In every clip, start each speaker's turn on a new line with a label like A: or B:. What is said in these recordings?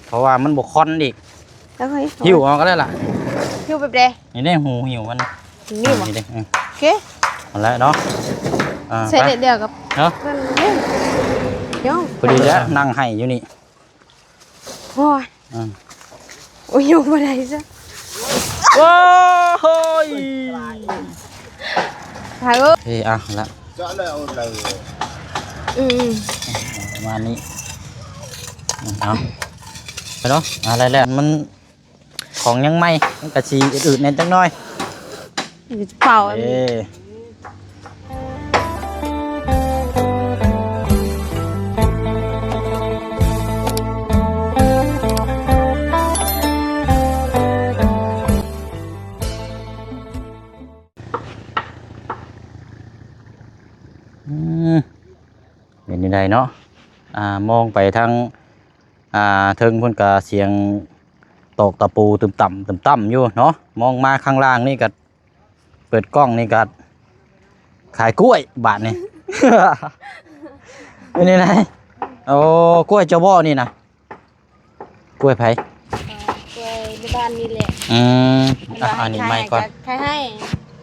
A: เพราะว่ามันบกคอนอีกหิวเอาก็ได้ล่ะ
B: หิวแบบใด
A: นี่ได้หูหิวมัน
B: นี่บ่
A: โ
B: อเค
A: เอาละเนาะ
B: ใส่เดียวกับ
A: เนาะพอดีแล้วนั่งให้อยู่นี่
B: โอ้ยโอ้ยอยู่บ่ได้ซะ
A: ว้าว
B: ถ่ายเอ้
A: ยละประมาณนี้เอาไปเนาะอะไรแล้วมันของยังไม่มันกระชีอื่นๆในจังน้อย
B: เป่า
A: เป็นยังไงเนาะมองไปทางเทิงพุ่นกะเสียงตอกตะปูตึมต่ำอยู่เนาะมองมาข้างล่างนี่ก็เปิดกล้องนี่ก็ขายกล้วยบาทนี่ เป็นยังไงโอ้กล้วยเจ้าบ่อนี่นะกล้วยไผ่
B: กล้วยในบ้านนี่แหละ
A: อันนี้ไม่ก่อน
B: ใครให้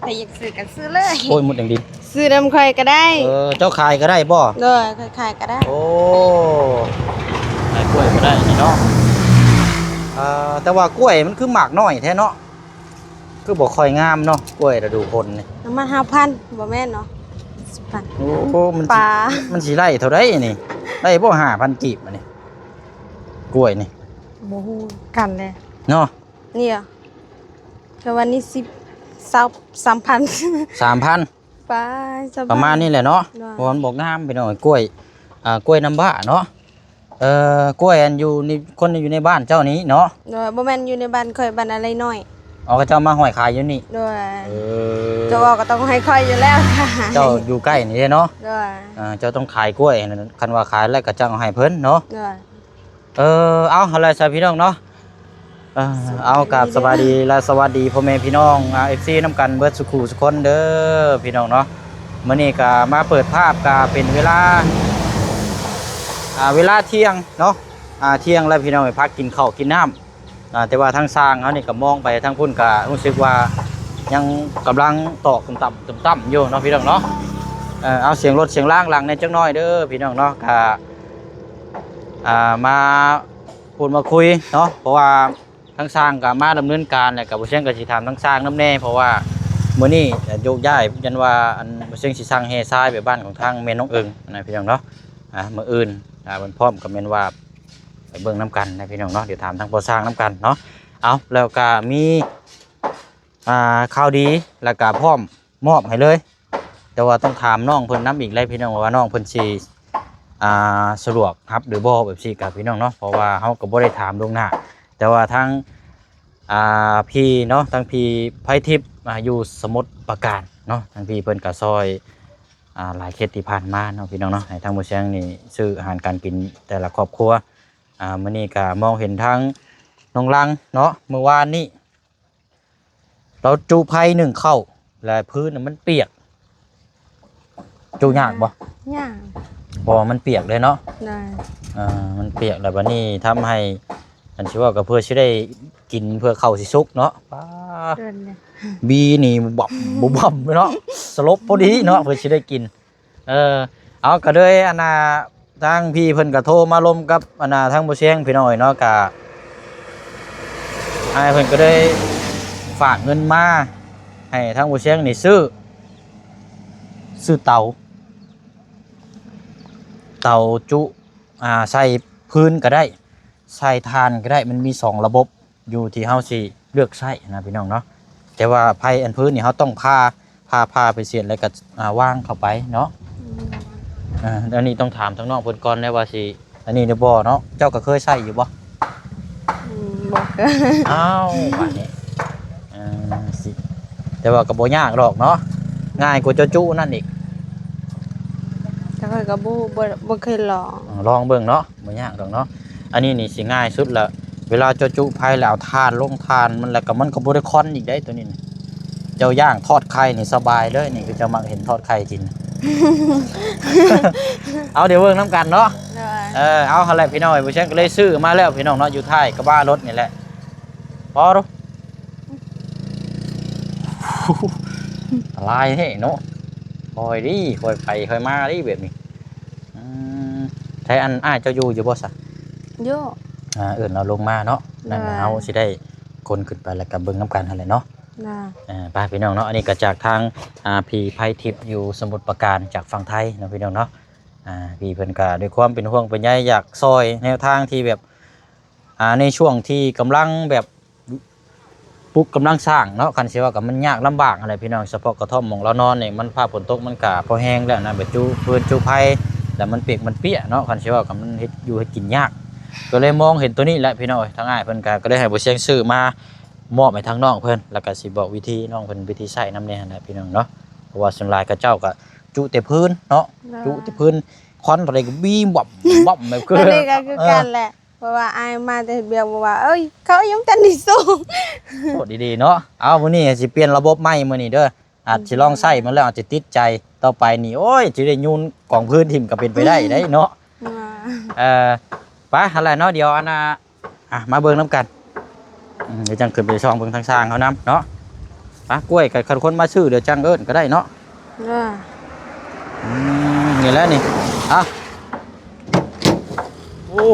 B: แต่อยากซื้อกันซื้อเลย
A: โอ้ยหมดอย่างดี
B: ซื้อน้ำใครก็ได้
A: เจ้าขายก็ได้บ่
B: เลยขายก็ได้
A: โอ้ขายกล้วยก็ได้นี่เนาะแต่ว่ากล้วยมันคือหมากน้อยแท้เนาะคือบอกคอยงามเนาะกล้วยเราดูคนนี่
B: น้ำมัน5,000บ่แม่นเนาะ10,000
A: โอ้มันสีไร่เท่าไรนี่ได้บ่5,000กีบมานี่กล้วยนี่
B: โอ้โหกันเลย
A: เนาะ
B: นี่อ่ะแค่วันนี้3,000ป้า
A: ประมาณนี้แหละเนาะเพราะมันบอกงามไปหน่อยกล้วยกล้วยน้ำบ้าเนาะกล้วยอันอยู่ในคนอยู่ในบ้านเจ้านี้เนาะ
B: บ่แม่นอยู่ในบ้านค่อยบ้านอะไรน้อย
A: ก็เจ้ามาห้อยขายอยู่นี่
B: ด้วยเจ้าก็ต้องให้ค่อยอยู่แล้วค่ะ
A: เจ้าอยู่ใกล้นี่เนาะ
B: ด้วย
A: เจ้าต้องขายกล้วยคันว่าขายแล้วก็จ้างให้เพิ่นเนาะเอาอะไรใส่พี่น้องเนาะเอากับสวัสดีและสวัสดีพ่อแม่พี่น้องFC น้ำกันเบิร์ดสุขุสุคนเด้อพี่น้องเนาะมื้อนี้ก็มาเปิดภาพก็เป็นเวลาเที่ยงเนาะเที่ยงแล้วพี่น้องไปพักกินข้าวกินน้ำแต่ว่าทางสร้างเขานี่ก็มองไปทางพุ่นก็รู้สึกว่ายังกำลังตอกต่ำอยู่เนาะพี่น้องเนาะเอาเสียงรถเสียงล่างหลังในจังน้อยเด้อพี่น้องเนาะก็มาพูดมาคุยเนาะเพราะว่าทางสร้างก็มาดำเนินการแหละกับผู้เชี่ยวชาญสิถามทางสร้างน้ำแน่เพราะว่ามื้อนี้โยกย้ายยันว่าอันผู้เชี่ยวชาญสิสร้างแห่ทรายไปบ้านของทางแม่น้องเอิงนะพี่น้องเนาะมื้ออื่นมันพร้อมกับแม่นว่าไปเบิ่งน้ำกันนะพี่น้องเนาะเดี๋ยวถามทางผู้สร้างน้ำกันเนาะเอาแล้วก็มีข่าวดีแล้วก็พร้อมมอบให้เลยแต่ว่าต้องถามน้องเพิ่นน้ำอีกเลยพี่น้องว่าน้องเพิ่นสิสะดวกครับหรือบ่แบบสิกับพี่น้องเนาะเพราะว่าเฮาก็บ่ได้ถามล่วงหน้าแต่ว่าทางพี่เนาะทางพี่ไพทิพย์อยู่สมุทรปราการเนาะทางพี่เพิ่นก็ซอยหลายเคสที่ผ่านมาเนาะพี่น้องเนาะให้ทางผู้เชี่ยวชาญนี่ซื้ออาหารการกินแต่ละครอบครัวมื้อนี้ก็มองเห็นทางน้องลังเนาะเมื่อวานนี้เราจูไผ่1เข้าและพื้นมันเปียกจูยากบ่
B: ยาก
A: บ่มันเปียกเลยเนาะ
B: ได้
A: มันเปียกแล้วบัดนี้ทำให้อันที่ว่าก็เพื่อสิได้กินเพื่อเข้าสิสุกเนาะบีนี่บับบุบเนาะสลบพอดีเนาะเพื่อสิได้กินเอาก็เลยทางพี่เพิ่นก็โทรมาลมกับทางบ่เชียงพี่น้อยเนาะก็ให้เพิ่นก็ได้ฝากเงินมาให้ทางบ่เชียงนี่ซื้อเตาจุใส่พื้นก็ได้ใส่ทานก็ได้มันมี2ระบบอยู่ที่เฮาสิเลือกใช้นะพี่น้องเนาะแต่ว่าไผ่อันพื้นนี่เฮาต้องพาไปเสียดแล้วก็วางเข้าไปเนาะอันนี้ต้องถามทางน้องเพิ่นก่อนได้ว่าสิอันนี้เนี่ยบ่เนาะเจ้าก็เคยใช้อยู่บ่
B: บ่เคย
A: อ้าวบัดนี้สิแต่ว่าก็บ่ยากหรอกเนาะง่ายกว่าเจ้าจุนั่นอีก
B: แต่ค่อยก็บ่เคย
A: ลองเบิ่งเนาะบ่ยากดอกเนาะอันนี้นี่สิง่ายสุดละเวลาเจ้าจุไผ่แล้วทานลงทานมันแล้วก็มันก็บ่ได้ค้อนอีกได้ตัวนี้เจ้าย่างทอดไข่นี่สบายเลยนี่คือจะมักเห็นทอดไข่กิน เอาเดี๋ยวเบิ่งน้ำกันเนาะ เอาหั่นแหละพี่น้องบ่เชียงก็เลยซื้อมาแล้วพี่น้องเนาะอยู่ท้ายกระบะรถนี่แหละพอดูอะไรเฮ้เนาะคอยดิคอยไปคอยมาดิแบบนี้ใช้อันอ้ายเจ้าอยู่บ่ซะ
B: โย
A: อื่นเราลงมาเนาะนั่น
B: ได้
A: เอาสิได้คนขึ้นไปแล้วกับเบิ่งน้ำกันหั่นแหละเนาะ
B: น่ะ
A: ไปพี่น้องเนาะอันนี้ก็จากทางพี่ไพทิพย์อยู่สมุทรปราการจากฝั่งไทยเนาะพี่น้องเนาะพี่เพิ่นก็ด้วยความเป็นห่วงเป็นใยอยากซอยแนวทางที่แบบในช่วงที่กำลังแบบปลุกกำลังสร้างเนาะคันสิว่ากับมันยากลำบากอะไรพี่น้องเฉพาะกระท่อมของเรานอนนี่มันฟ้าฝนตกมันก็พอแห้งแล้วนะแบบจูพื้นจูไผแล้วมันเปียกมันเปียกเนาะคันสิว่ากับมันเฮ็ดอยู่ให้กินยากก็เลยมองเห็นตัวนี้แหละพี่น้องทางอ้ายเพิ่นก็ได้ให้บ่เสียงซื้อมามอบให้ทางน้องเพิ่นแล้วก็สิบอกวิธีน้องเพิ่นวิธีใช้นำแน่หั่นแหละพี่น้องเนาะเพราะว่าส่วนหลายเขาเจ้าก็จุแต่พื้นเนาะจุแต่พื้นควันอะไรก็บีมบ่บ่แบบคือ
B: อันนี้ก็คือกันแหละเพราะว่าอายมาแต่เบียบอกว่าเอ้ยเขายังตันที่สูง
A: โคตรดีๆเนาะเอามื้อนี้สิเปลี่ยนระบบใหม่มื้อนี้เด้ออาจสิลองใช้มันแล้วอาจจะติดใจต่อไปนี่โอ้ยสิได้ยูนกองพื้นทิ่มก็เป็นไปได้เนาะไปอะไรเนาะเดี๋ยวอันน่ะมาเบิ่งน้ำกันเดี๋ยวจังขึ้นไปช่องเบิ่งทางสร้างเขานำเนาะปะกล้วยกับคนมาซื้อเดี๋ยวจังเอิ้นก็ได้เนาะนี่แหละนี่โอ้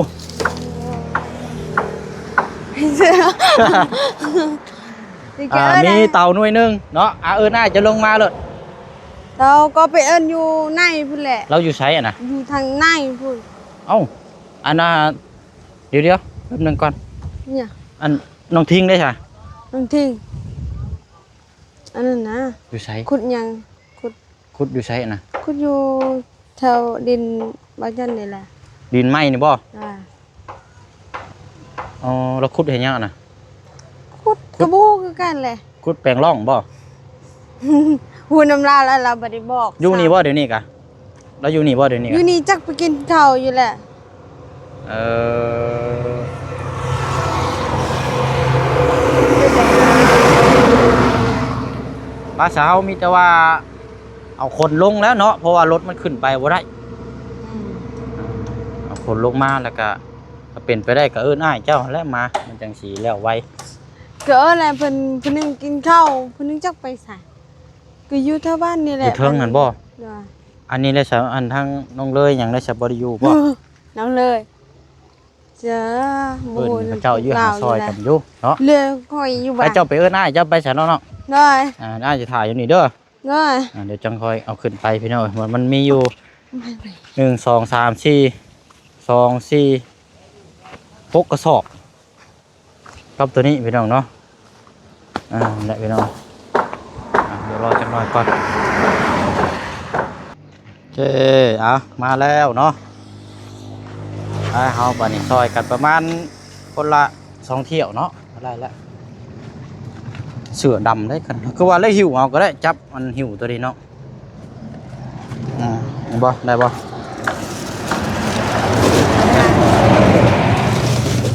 A: มีเต่าหน่วยหนึงเนาะน่าจะลงมาเลย
B: เราก็ไปเอิ้นอยู่ในพุ่นแหละ
A: เราอยู่ไสอ่ะนะ
B: อยู่ทางในพุ่น
A: เอ้าอันน่ะเดี๋ยวแป๊บนึงก่อน
B: เนี่ย
A: อันน้องทิ้งได้ใช่
B: น้องทิ้งอันนั้นนะ
A: อยู่ไส
B: ขุดยัง
A: ขุดอยู่ไสอ่ะนะ
B: ขุดอยู่แถวดินบ้านจันนี่แหละ
A: ดินไหม้นี่บ่
B: อ่า
A: เราขุดเห็นยังอ่ะนะ
B: ขุดกระบูคือกันแหละ
A: ขุดแปลงร่องบ่
B: หูน้ำลายแล้วเราบ่ได้บอก
A: อยู่นี่บ่เดี๋ยวนี้กะเราอยู่นี่บ่เดี๋ยวนี้
B: อยู่
A: กะ
B: นี่จักไปกินข้าวอยู่แหละ
A: ภาษาเฮามีแต่ว่าเอาคนลงแล้วเนาะเพราะว่ารถมันขึ้นไปบ่ได้เอาคนลงมาแล้วก็เป็นไปได้ก็อ้ายเจ้าแล้วมามันจังสีแล้วไว
B: เกิดอะไรเพิ่นนึงกินข้าวเพิ่นนึงจักไปใส่ก็อยู่แถวบ้านนี่แห
A: อ
B: ละ
A: ยู่เทิงนั่นบ่อันนี้ได้สอันทางน้องเลยหยังได้สับบริยูบ่
B: น้องเลยจ้า
A: เอิ้นเจ้าอยู่หาซอยกันอยู่เนาะ
B: เรือคอยอยู่บ้า
A: ให้
B: น
A: เจ้าไปเจ้าไปซะเนาะ
B: ได้
A: น่าจะถ่ายอยู่นี่เด้อ
B: ได้
A: เดี๋ยวจังค่อยเอาขึ้นไปพี่น้องมันมีอยู่1 2 3 4 2 4 6กระสอบกับตัวนี้พี่น้องเนาะได้พี่น้องเดี๋ยวรอจักหน่อยก่อนโอเคมาแล้วเนาะเฮาบัดนี้ซอยกันประมาณคนละ2 เที่ยวเนาะได้แล้วเสือดำได้กันคือว่าเลยหิวเอาก็ได้จับมันหิวตัวนี้เนาะบ่ได้บ่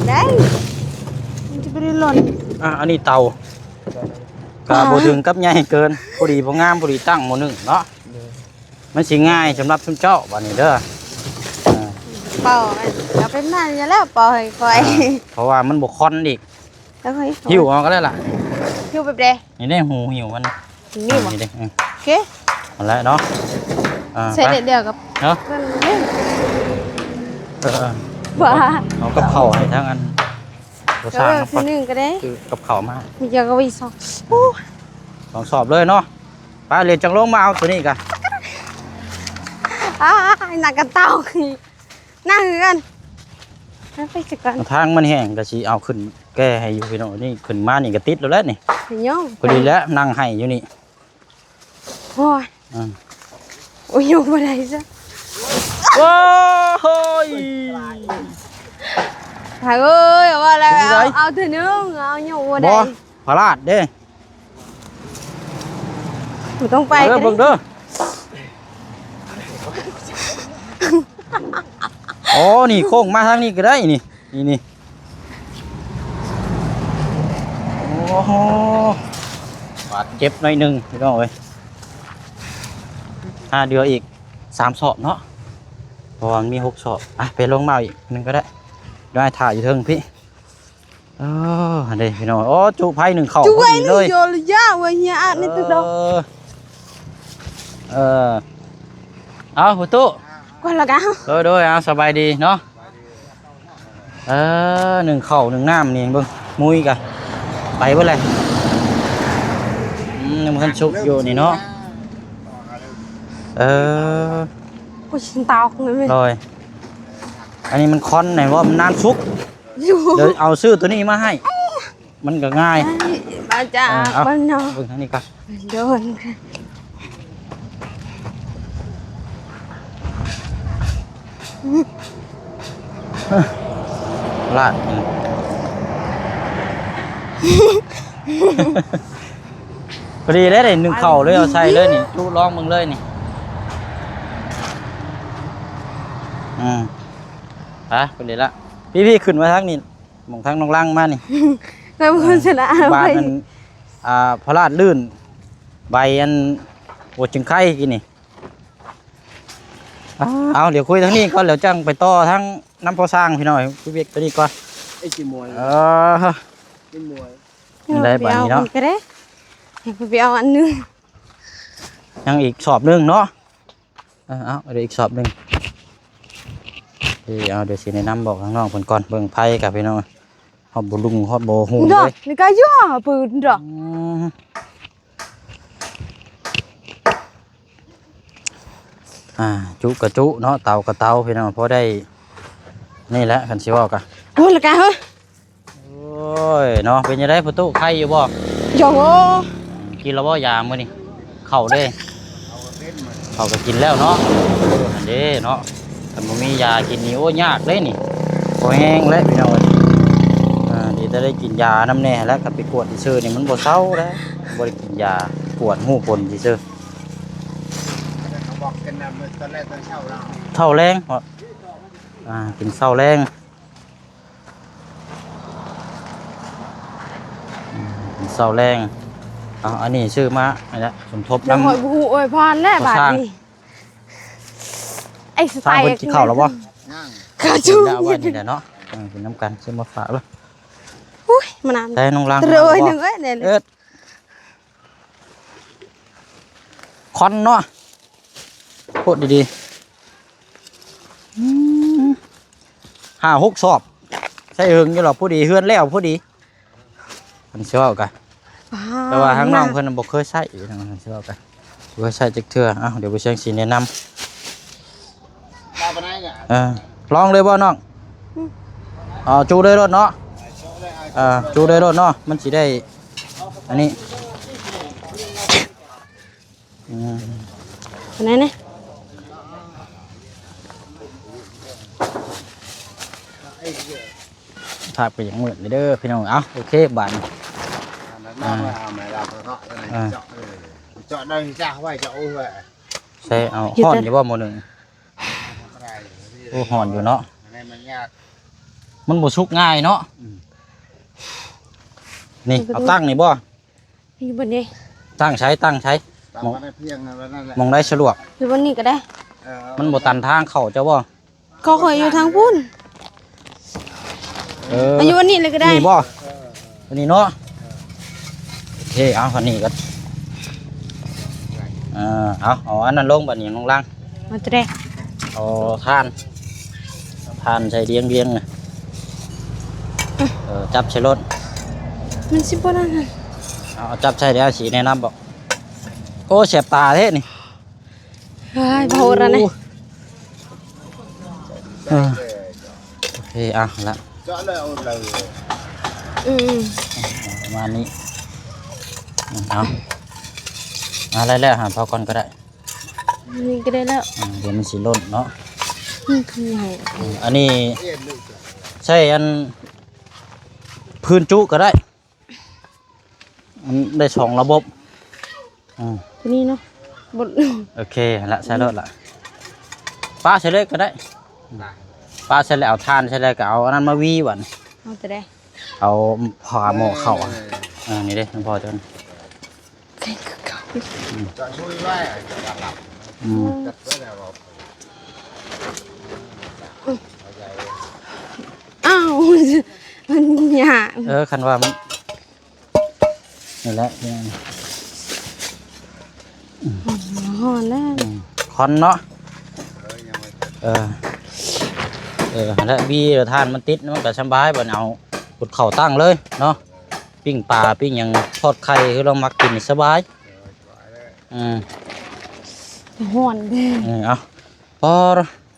B: ได้มันจะไปได้หล่น
A: อันนี้เตาก็บ่ถึงกับใหญ่เกินพอดีพองามพอดีตั้งหม้อนึ่งเนาะมันสิง่ายสำหรับทุกเจ้าบัดนี้เด้อ
B: เป่าเอาเป็นนั่นอย่าแล้วเป่าให้คอย
A: เพราะว่ามันบ่คอนอีก
B: แล้วค่อย
A: หิวเอาก็ได้ล่ะ
B: หิวแบบใด
A: นี่ได้หูหิวมัน
B: นี่บ่
A: นี่เด้
B: โอเค
A: เอาละเนาะ
B: ใส่เดียวกับ
A: เนาะ
B: นั่นนี่
A: บ้าเอากับข้าวให้ทั้งอันบ่สร้าง
B: แล้วคือนึงก็ได้
A: คือกับข้าวมา
B: มีเจอก็ไปสองโอ้
A: 2 สอบเลยเนาะไปเรียนจังลงมาเอาตัวนี้กัน
B: หนักกันเต่าคือนั่งกันนั่งไปสักกัน
A: ทางมันแห้งก็สิเอาขึ้นแก้ให้อยู่พี่น้องนี่ขึ้นมานี่ก็ติดแล้วนี่
B: เดี๋ยว
A: พอดีแล้วนั่งให้อยู่นี่
B: โอ้ยโอ้ยยกมาได้จ้ะ
A: โอ้ย
B: ถ่ายเอ้ยว่าอะไรเอาเถอะนึงเอาหยกมาได้
A: บ่พลาดเด้
B: หนูต้องไป
A: เด้อเบิ่งเด้อโอ้นี่โค้งมาทางนี้ก็ได้นี่โอ้โหบาดเจ็บหน่อยนึงพี่น้องเอ้ยเดืออีก3 สอบเนาะ เพราะว่ามันมี6ศอกอ่ะไปลงมาอีกนึงก็ได้ได้ถ่ายอยู่เทิงพี่อันนี้พี่น้องโอ้จุไผ่1เข้า
B: จุ
A: พอ
B: ไว้
A: ดี
B: เล
A: เลย ย
B: โยลยาไว้เฮียอ่ะนี่ตัวดอก
A: เอาประตู
B: ก่อนละกัน
A: โดยเอาสบายดีเนาะ1เข้า1น้ำนี่เบิ่งมุ้ยกะไปเบิ่เลยยังมันชุกอยู่นี่เนาะ
B: กูชินตอกเลย
A: โดยอันนี้มันคอนไหนว่ามันนานชุก
B: อยู่
A: เดี๋ยวเอาซื้อตัวนี้มาให้ มันก็ง่าย
B: มาจ้าบ้านเนาะ
A: เบิ่งทางนี้ก่อน
B: โดน
A: ลาดพอดีเลย1เข่าเลยเอาใส่เลยนี่จูลองมึงเลยนี่ไปพอดีละพี่ขึ้นมาทางนี้มองทางน้องล่างมานี่
B: แล้วคนชนะ
A: บ้านมันพระราชลื่นใบอันหัวจึงไข่กินนี่เอาเดี๋ยวคุยทั้งนี้ก่อนเดี๋ยวจังไปต่อทั้งน้ำพอสร้างพี่น้อยคุยเบียกตัวนี้ก่อน
C: ไอ้จีมวยจีมวย
A: ได้บ้านนี้เนาะ
B: ก็ได้ไปเอาอันนึง
A: ยังอีกสอบหนึงเนาะเอาเดี๋ยวอีกสอบหนึงเอาเดี๋ยวสิแนะนำบอกข้างนอกเพิ่นก่อนเบิ่งไพ่กับพี่น้องฮอดบ่ลุงฮอดบ่ฮู้
B: ดอ
A: เล
B: ก
A: ย
B: นี่ก็ย่อปืนดอก
A: จุกระจุเนาะเตากระเตาพี่น้องพอได้นี่แหละคันสิเว้ากัน
B: โอ้ละกันเฮ้ย
A: โอ้ยเนาะเป็นยังไงประตูไข่อยู่บ่
B: โย่
A: กินแล้วบ่ยามื้อนี้เข้าเด้เข้าก็กินแล้วเนาะอันเด้เนาะถ้าบ่มียากินนี่โอ้ยากเลยนี่โอ้แห้งแล้วพี่น้องดีจะได้กินยานำแน่แล้วก็ไปกวดซื่อนี่มันบ่เซาแล้วบ่ได้กินยาปวดหูปนซื่อ
C: เขาบอกกันนะเมื่อตอนแรกตอนเช้าเรา
A: เท่าแรงกินเศร้าแรงกินเศร้าแรงอันนี้ชื่อมาอันนี้สมทบ
B: เดี๋ยวหอยบูโอ้ยพรแล้วบาดนี้ไอ้ส
A: ส
B: ไต
A: ร้าง
B: ล์
A: คนกินข้าวแล้วบ่
C: นั่ง
B: ข้า
A: กิ
B: จู
A: นได้ว่านี่แหละเนาะกินน้ำกันซื้อมาฝากเลย
B: อุ้ยมานาน
A: แต่น้องล้าง
B: เตยหนึ่งเอ้ยเนี่ย
A: คอนเนาะพูดดีๆ5-6 สอบใส่หึงอยู่หรอผู้ดีเฮือนแล้วผู้ดีมันเชื่อกันแต่ว่าทางน้องเพิ่นบ่เคยใช้ทางเชื่อกันบ่เคยใช้จักเทื่อเดี๋ยวไปเชียงสิแนะนำ
C: มาไปไหนเนี่ย
A: ลองเลยบ่น้องจูได้รถเนาะจูได้รถเนาะมันสิได้อันนี้
B: ไหนเนี่ย
A: ถากไปอย่างเหมือนเด้อพี่น้องโอเคบาน
C: นั่นมาเอาไม่เราเนาะเจาะได้จ้าไว้เจาะโอ้ย
A: ใช่เอาห่อนอยู่บ่หมดหนึ่งโอ้ห่อนอยู่เนาะ
C: อะไรมันยาก
A: มันบ่ชุกง่ายเนาะนี่เอาตั้งนี่บ่
B: อยู่บนนี้
A: ตั้งใช้
C: ตามมาได้เพียงนั่นแหละ
A: มองได้สะดวก
B: อยู่บนนี้ก็ได้
A: มันบ่ตันทางเข้าเจ้าบ่
B: ก็เคยอยู่ทางพุ่นอยู่บนนี้เลยก็ได้
A: นี่บ่อันนี้เนาะโอเคเอาคันนี้ก็เอาอันนั้นลงบัดนี้ลงล่าง
B: มาจะได้
A: เอาทานใส่เรียงๆนะจับใส่รถ
B: มันสิบวันนั้น
A: เอาจับใส่เดี๋ยวสีแนะนำบอกโอ้เสียบตาเท่นี่
B: เฮ้ยโหดนะ
A: โอเคละ
C: เจาะเลยเอาเลย
A: ประมาณนี้เอาอะไรแล้วหาพอก่อนก็ได้
B: นี่ก็ได้แล้ว
A: เดี๋ยวมันสีล่นเนาะ
B: นี่คือไง
A: อันนี้ใช่อันพื้นจุก็ได้มันได้2 ระบบ
B: ตัวนี้เนาะบน
A: โอเคละใช่รถละป้าใช่เลยก็ได้ป้าใช่เลยเอาทานใช่เลยก็เอาอันนั้นมาวีวัน
B: เอาจะได้
A: เอาผ่าหม้อเข่านี่เด้พอจน
C: เจาะช่วยไว้จะหลับจัดไว้แล้ว
B: มันยาก
A: คันว่ามันนี่แหละนี่
B: หอนแล้ว
A: คอนเนาะ
C: ยังไม่
A: แล้วบีเดี๋ยวทานมันติดมันก็สบายบ่เอากดเข่าตั้งเลยเนาะปิ้งปลาปิ้งหยังทอดไข่คือเรามักกินสบายอืม
B: หอนเด้
A: เอาพอ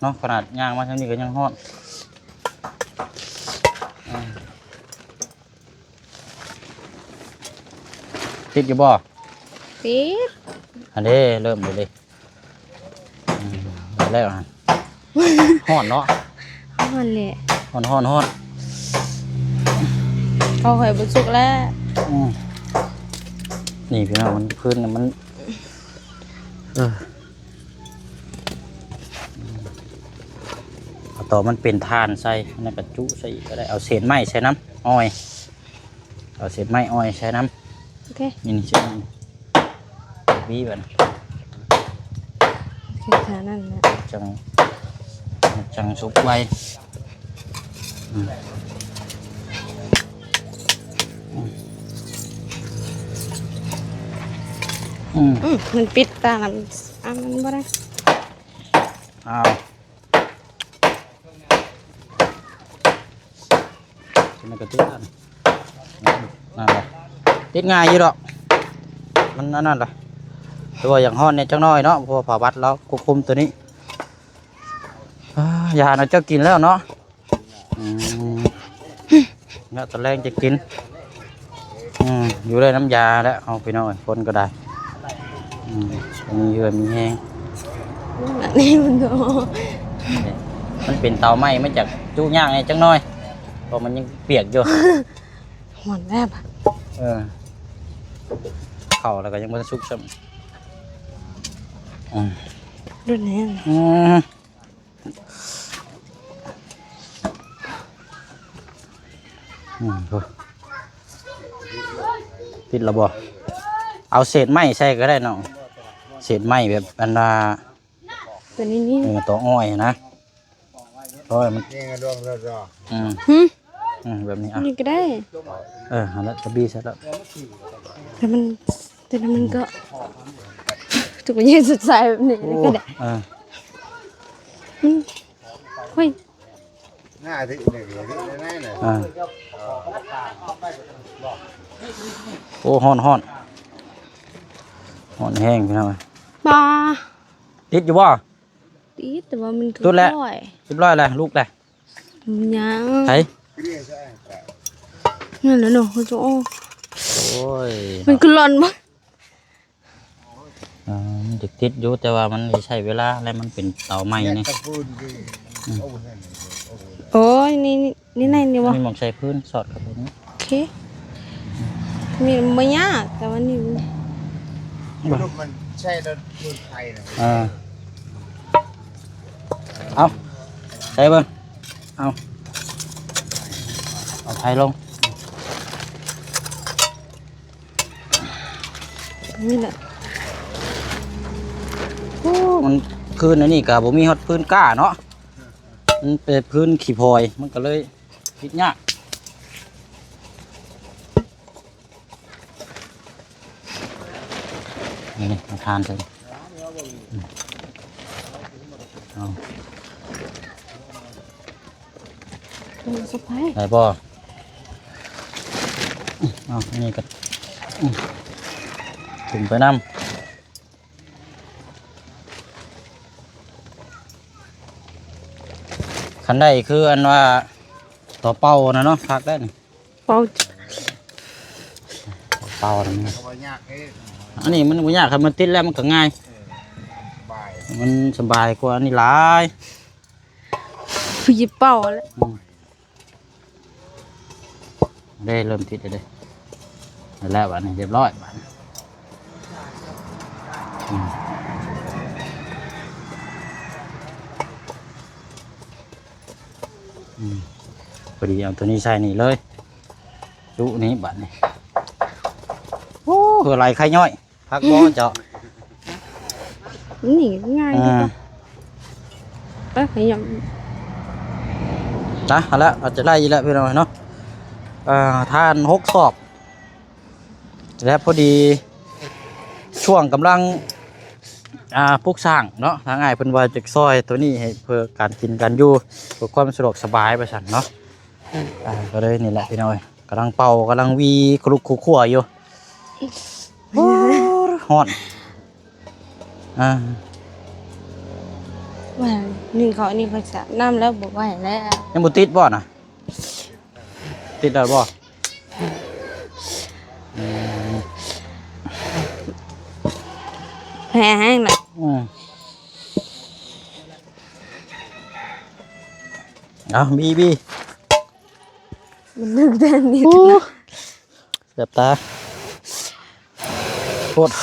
A: เนาะขนาดย่างมาเท่านี้ก็ยังฮอดติดอยู่บ่
B: ติด
A: อันนี้เริ่มเลยแล้วฮอดเนาะ
B: หอนแหละ
A: ฮอด
B: เอาไข่บุสุกแล้ว
A: นี่พี่น้องมันพื้นน่ะมันเอาต่อมันเป็นทานใส่ในกระจุใส่ก็ได้เอาเศษไม้ใส่น้ำอ้อยเอาเศษไม้อ้อยใส่น้
B: โอเค
A: ำนี่ใช่บีแบบ
B: โอเคแค่นั้นนะ
A: จังสุกไว้
B: มันปิดตามันมันบ่ได้
A: เอามันก็ติดนั่นแหละติดง่ายอยู่ดอกมันนั่นแหละตัวอย่างห้อนเนี่ยจังน้อยเนาะเพราะผ่าบัดแล้วควบคุมตัวนี้ยาเราเจ้ากินแล้วเนาะเนี่ยตอนแรกจะกินอยู่ได้น้ำยาแล้วเอาไปหน่อยคนก็ได้มีเยื่อมีแห้ง
B: นี่มันก็
A: มันเป็นเตาไหม้มาจากจุย่างไงจังน้อยเพราะมันยังเปียกอยู่
B: หอนแล้วปะ
A: เข่าแล้วก็ยังไม่ได้สุกซ้ำ
B: ดูแน่
A: ติดระบบเอาเศษไม้ใส่ก็ได้น้องเศษไม้แบบอันว่า
B: ตัวนี้นี่
A: ตัวอ้อยนะเพราะมัน
C: นี่ไงดวงเรา
A: แบบนี้อ่ะ
B: นี่ก็ได้
A: หันแล้วจะบีเสร็จแล้ว
B: แต่มันก็ถูกยืนสุดสายแบบนี้ก็ได้เฮ้ย
C: หน้าที่หนึ่งที่ไหนเนี่ย
A: โอ้ฮ้อนแห้งพี่น้อง
B: ปลา
A: ติดอยู่บ่
B: ตีแต่ว่ามันคือ
A: ตัวแหละ
B: ก้อย
A: เรียบร้อยแล้วลูกเลย
B: ยัง
A: ใช่
B: นั่นแหละหนูคุณโจ
A: โอ้ย
B: มันคือหลอนมั้ง
A: มันจะติดอยู่แต่ว่ามันใช้เวลาแล้วมันเป็นเตาไหม้นี่
C: ตะปูนดี
B: โอ้ยนี่ไหนนี่วะ
A: มีหมองใส่พื้นสอดกับผม
B: โอเคมีไม่ยากแต่ว่านี่
C: ลูกมันใช่รถรุ่นไทยนะ
A: เอาใส่เบิ้งเอาไทยลง
B: นี่แหละ
A: มันพื้นอันนี้กับผมมีฮอตพื้นก้าเนาะมันเป็นพื้นขี้พลอยมันก็เลยติดยากนี่มาทานเลยเอา
B: สบาย
A: ได้ป่ะเอานี่ก็ถึงไปน้ำคันได้คืออันว่าต่อเป้านะเนาะพักได้นี่
B: เป่า
A: เป้านะมัน
C: เขาบอกยากเอ้
A: อันนี้มันไม่ยากครับมันติดแล้วมันก็ง่าย
C: บาย
A: มันสบายกว่าอันนี้หลาย
B: ผีเป่าแล้ว
A: ได้เริ่มติดเลยแล้วบัดนี้เรียบร้อยบัดนี้พอดีเอาตัวนี้ใส่นี่เลยจุนี้บัดนี้โอ้คืออะไรไข่ย่อยพักบ่เจาะ
B: นี่ง่ายดีป่ะขยับ
A: นะเอาละอาจจะไล่อีกแล้วพี่น้องเนาะทาน6 ศอกและพอดีช่วงกำลังปลูกสร้างเนาะทางง่ายเพิ่นว่าจะซอยตัวนี้ให้เพื่อการกินการอยู่เพื่อความสะดวกสบายไปสั่นเนาะก็เลยนี่แหละพี่น้อยกำลังเป่ากำลังวีคลุกคั่วอยู่ฮ้อน
B: ว่านี่เขาจะน้ำแล้วบอกว่าแล้ว
A: ยังบ่ติดบ่น่ะติดแล้วบ่
B: แพ้แห้งเลย
A: บี
B: มันนึกได้นิด
A: เสียบตาโคตร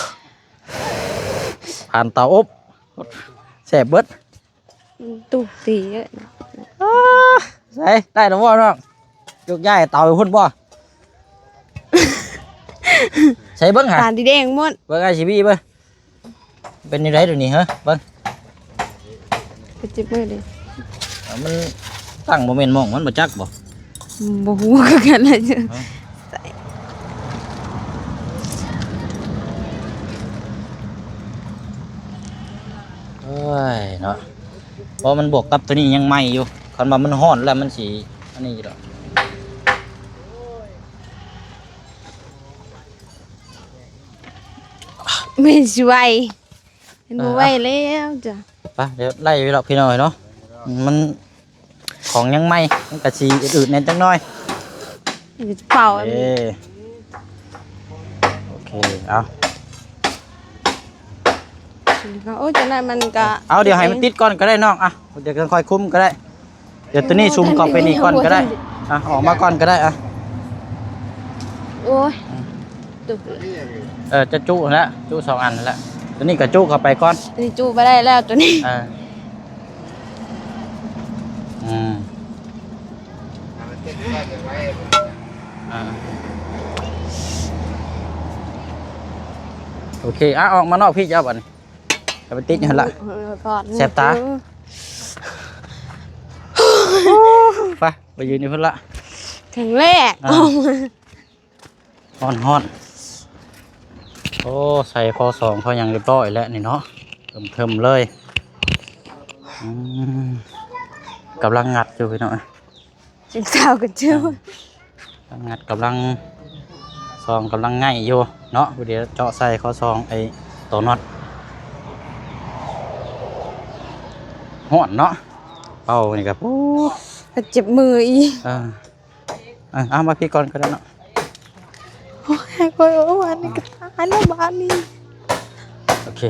A: ผ่านเตาอบแสบเบิด
B: ตุกตี
A: ใส่ได้แล้วบ่น้องยกย้ายเตาไปพุ่นบ่ใส่เบิ่งหา
B: ตาดีแดงหมด
A: เบิ่งไอ้สิบีเบิ่งเป็นยังไงเดี๋ยวนี้ฮะเบิ่ง
B: ไปจิบมือดิ
A: มันตั้งโมเมนต์มองมันบ่จักบ่
B: บ่ฮู้กันเลยจ้ะ
A: เอ้ยเนาะเพราะมันบวกกับตัวนี้ยังใหม่อยู่คันว่ามันร้อนแล้วมันสิอันนี้ดอก
B: ไม่ช่วยมันบ่ไหวแล้วจ้ะ
A: ไปเดี๋ยวไล่ไปหรอกพี่น้อยเนาะมันของยังใหม่มันก็สิอืดๆแน่จังน้อย
B: เป่า
A: โอเคเอา
B: โอ้จังนั้นมันก็
A: เอาเดี๋ยวให้มันติดก่อนก็ได้น้องอ่ะเดี๋ยวค่อยคุมก็ได้เดี๋ยวตัวนี้ซุ่มเข้าไปนี่ก่อนก็ได้ออกมาก่อนก็ได้
B: โอ้ย
A: จะจุแล้วจุ2 อันแล้วตัวนี้ก็จุเข้าไปก่อน
B: ตัวนี้จุไปได้แล้วตัวนี้
A: โอเคออกมานอกพี่จะเอาบ่นี่จะไปติดอยู่ละแสบตาไปยืนนี่เพิ่นละ
B: แข็งแรก
A: ฮ้อนโอ้ใส่พอ2พออย่างเรียบร้อยแล้วนี่เนาะเทิมเลยกำลังงัดอยู่พี่น้อง
B: จิงเจ้ากันเจ้า
A: งัดกำลังซองกำลังง่ายอยู่เนาะเดี๋ยวเจาะใส่ข้อซองไอ้ตัวน็อตฮ้อนเนาะเป่านี่ครับ
B: เจ็บมืออี
A: เอามาพี่ก่อนก็ได้เนาะ
B: โอ้ยโอ้ยวันนี้ก็ตายแล้วบ้านนี้
A: โอเค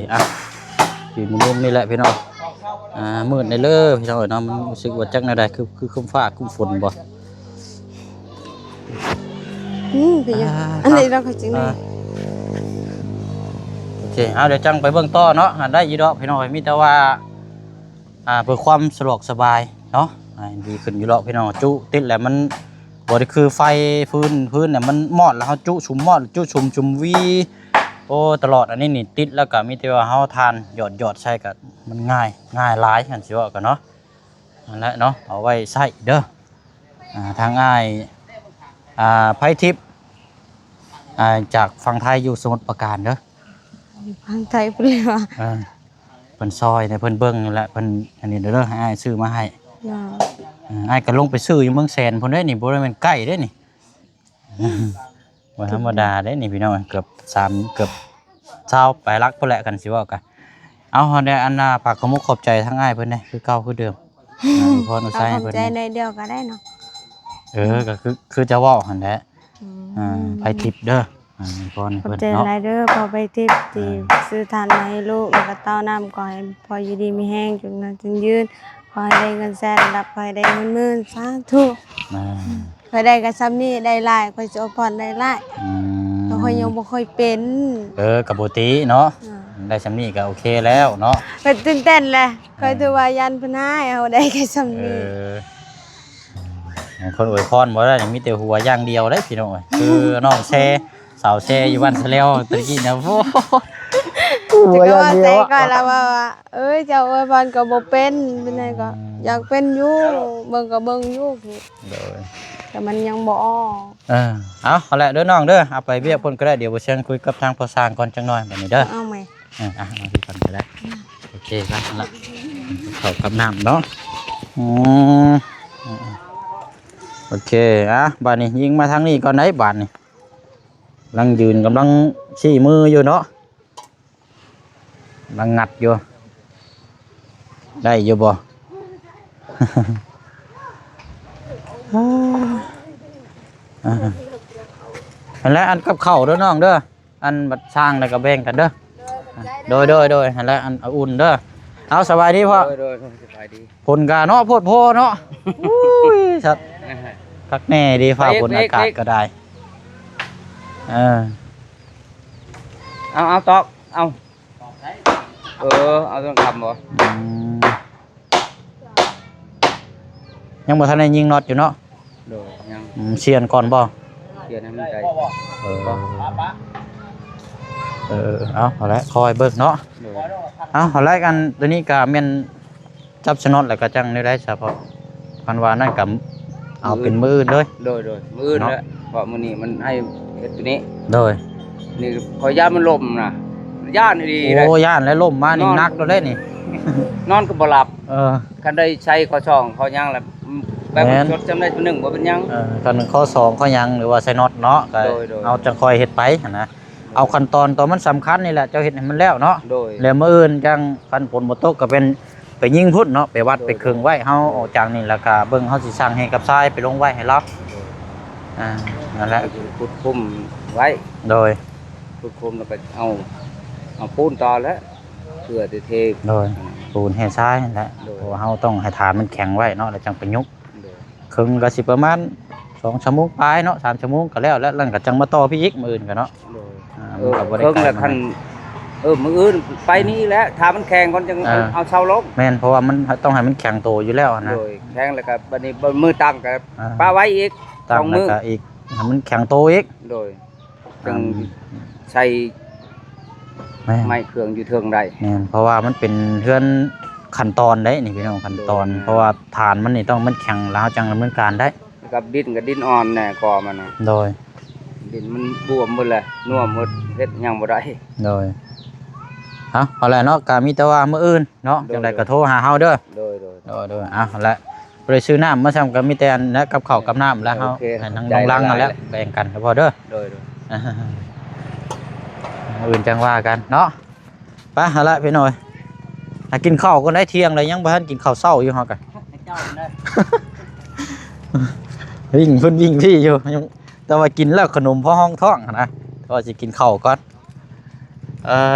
A: อยู่ในมุมนี่แหละพี่น้องมืดในเลิศพี่น้องเนาะมันรู้สึกว่าจักในใดคือคุ้มฟ้าคุ้มฝนบ่
B: พี่อันนี้เราก็จริงเลย
A: โอเคเดี๋ยวจังไปเบื้องต้นเนาะได้ยีดอกพี่น้องมีแต่ว่าเพื่อความสะดวกสบายเนาะดีขึ้นอยู่หรอกพี่น้องจุติดแหละมันบ่ได้คือไฟพื้นเนี่ยมันมอดแล้วเขาจุชุมมอดจุชุมวีโอ้ตลอดอันนี้นี่ติดแล้วก็มีแต่ว่าเขาทานหยอดใช้กันมันง่ายหลายกันสิว่ากันเนาะนั่นแหละเนาะเอาไว้ใส่เด้อทางง่ายไพ่ทิพย์จากฝั่งไทยอยู่สมุทรปราการเด้อ
B: ฝั่งไทยเปล่า
A: เพิ่นซอยในเพิ่นเบิ้งนี่แหละเพิ่นอันนี้เด้อให้อ้ายซื้อมาให้อ้ายก็ลงไปซื้ออยู่เมืองแสนพุ่นได้นี่บ่ได้แม่นใกล้เด้นี่บ่ธรรมดาเด้นี่พี่น้องเกือบ20ไปลักพุ่นแหละกันสิว่ากันเอาได้อันน่ะฝากขอบใจทั้งอ้ายเพิ่นได้คือเก่าคือเดิมพอหนูใช้ให้เพิ่น
B: ใจในเดียวก็ได้เนาะ
A: ก็คือจะว่าหั่นแหละไปทิปเด้อพร
B: เพิ่นเนาะไรเด้อพอไปทิปที่ซื้อทานมาให้ลูกแล้วก็เต้าน้ำก่อนพออยู่ดีมีแห้งจนนั้นจนยืนพอได้เงินแสนรับพอได้เงินหมื่นสาธุพอได้ก็ซ้ำนี่ได้หลายพอจะผ่อนได้หลายก็ค่อยยังบ่ค่อยเป็น
A: กับปกติเนาะได้ซ้ำนี่ก็โอเคแล้วเนาะ
B: เป็นตื่นเต้นแหละเคยถือว่ายันเพิ่นให้เอาได้แค่ซ้ำนี่
A: คนอวยพรบ่ได้มีแต่หัวอย่างเดียวได้พี่น้องคือน้องแซ่สาวแซ่อยู่บ้านซะแล้วตะกี้นะโอ้
B: หัวอย่างเดียวก็แล้วว่าเอ้ยเจ้าอวยพรก็บ่เป็นไงก็ อยากเป็นอยู่เบิ่งก็เบิ่งอยู่
A: โดย
B: แต่มันยังบ่ออก
A: เอาแหละเด้อน้องเด้อเอาไปเวียกเพิ่นก็ได้เดี๋ยวบ่เชิงคุยกับทางพ่อสร้างก่อนจังหน่อยบัดนี้เด้อ
B: เอาไหม
A: เอาที่ก่อนก็ได้โอเคครับนั่นละเข้ากับน้ำเนาะโอเคบัดนี้ยิงมาทางนี้ก่อนไหนบัดนี้กำลังยืนกำลังชี้มืออยู่เนาะกำลังงัดอยู่ได้อยู่บ่ อันแล้วอันกับเข่าเด้อน้องเด้ออันบัดสร้างแล้วก็แบ่งกันเด้อโดยอันแล้วอันอุ่นเด้อเอาสบายดีพ่อ
C: โดยสบายดี
A: ผลกาเนาะโพดโพเนาะอุ้ยสัตว์คักแน่ดีฟ้าฝนอากาศก็ได้
C: เอาตอกเอาเอาต้องทำบ่
A: ยังบ่ทันได้ยิงน็อตอยู่เนาะ
C: โดยยัง
A: เชียนก่อนบ่
C: เชียนให้มันใจ
A: เอาละคอยเบิกเนาะเอาละกันตัวนี้ก็แม่นจับชน็อตแล้วก็จังได้เฉพาะพันวานั่นกับเอาเป็นมือเลย
C: โดยมือแล้วเพราะมื้อนี้มันให้เฮ็ดตัวนี้
A: โดย
C: นี่ขอย่านมันล่มนะย่านดี
A: โอ้ย่านแล้วล่มมานี่นักแล้วเด้นี่
C: นอนก็บ่หลับคันได้ใช้ข้อช่องข้อยังแล้วแบบจดจำได้ตัวหนึ่งบ่เป็นยัง
A: คันข้อ2ข้อยังหรือว่าใส่น็อตเนาะก็เอาจังคอยเฮ็ดไปนะเอาขั้นตอนตัวมันสำคัญนี่แหละเจ้าเฮ็ดให้มันแล้วเนาะแล้วมื้ออื่นจังคันฝนบ่ตกก็เป็นไปยิงพุ่นเนาะไปวัดไปครึ่งไว้เฮาออกจากนี่แล้วก็เบิ่งเฮาสิสร้างให้กับทรายไปลงไว้ให้เรานั่นแหละ
C: ขุดคุมไว้
A: โดย
C: ขุดคุมแล้วก็เอาปูนต่อแล้วเพื่อจะเท
A: โดยปูนให้ทรายนั่นแหละเพราะว่าเฮาต้องให้ฐานมันแข็งไว้เนาะแล้วจังไปยุกครึ่งก็สิประมาณ2 ชั่วโมงปลายเนาะ3 ชั่วโมงก็แล้วแล้วก็จังมาต่อพี่อีกมื้ออื่นก็เนาะ
C: เพิ่งแล้วคันมื้ออื่นไปนี่แหละถ้ามันแข็งก่อนจังเอาเช่าลง
A: แม่นเพราะว่ามันต้องให้มันแข็งโตอยู่แล้วนะ
C: โดยแข็งแล้วก็บัดนี้มือตั้งก็ปาไว้อีก
A: ตั้งแล้วก็อีกให้มันแข็งโตอีก
C: โดยจังใช้ไม้เครื่องอยู่เทิงได้
A: แม่นเพราะว่ามันเป็นเฮือนขั้นตอนได้นี่พี่น้องขั้นตอนเพราะว่าฐานมันนี่ต้องมันแข็งแล้วจังดำเนินการได้
C: กับดินอ่อนแน่ก่อมันนะ
A: โดย
C: ดินมันบวมหมดเลยนัวหมดเฮ็ดยังบ่ได้
A: โดยเอาละเนาะก็มีแต่ว่ามื้ออื่นเนาะจังได๋ก็โทรหาเฮาเด้อ
C: โดย
A: เอาละบ่ได้ซื้อน้ำมาซ้ำก็มีแต่อันและกับข้าวกับน้ำแล้วเฮาให้ทางน้องลังนั่นแหละแบ่งกันก็พอเด้อ
C: โดย
A: อื่นจังว่ากันเนาะไปเอาละพี่น้อยกินข้าวก็ได้เที่ยงเลยยังบ่ทันกินข้าวเช้าอยู่เฮากันวิ่งพี่อยู่แต่ว่ากินแล้วขนมพอห้องท้องนะก็สิกินข้าวก่อน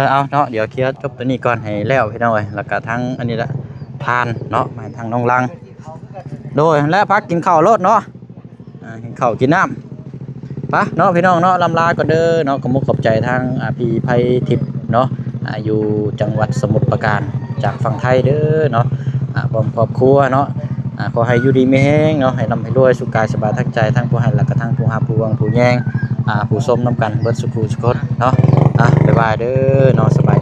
A: เอาเนาะเดี๋ยวเคลียร์จบตัวนี้ก่อนให้แล้วพี่น้อยแล้วก็ทั้งอันนี้ละทานเนาะมาทางน้องลังโดยแล้วพักกินข้าวรถเนาะกินข้าวกินน้ำปะเนาะพี่น้องเนาะลำลาก็เด้อเนาะขอบใจทางพี่ไพทิพย์เนาะอยู่จังหวัดสมุทรปราการจากฝั่งไทยเด้อเนาะพร้อมครอบครัวเนาะขอให้อยู่ดีมีแห้งเนาะให้ร่ำให้รวยสุขกายสบายทั้งใจทั้งผู้ให้และก็ทั้งผู้หาผู้หวังผู้แย่งผู้ส้มน้ำกันเบิดสุขุสุขเนาะบ๊ายบายเด้อเนาะสบาย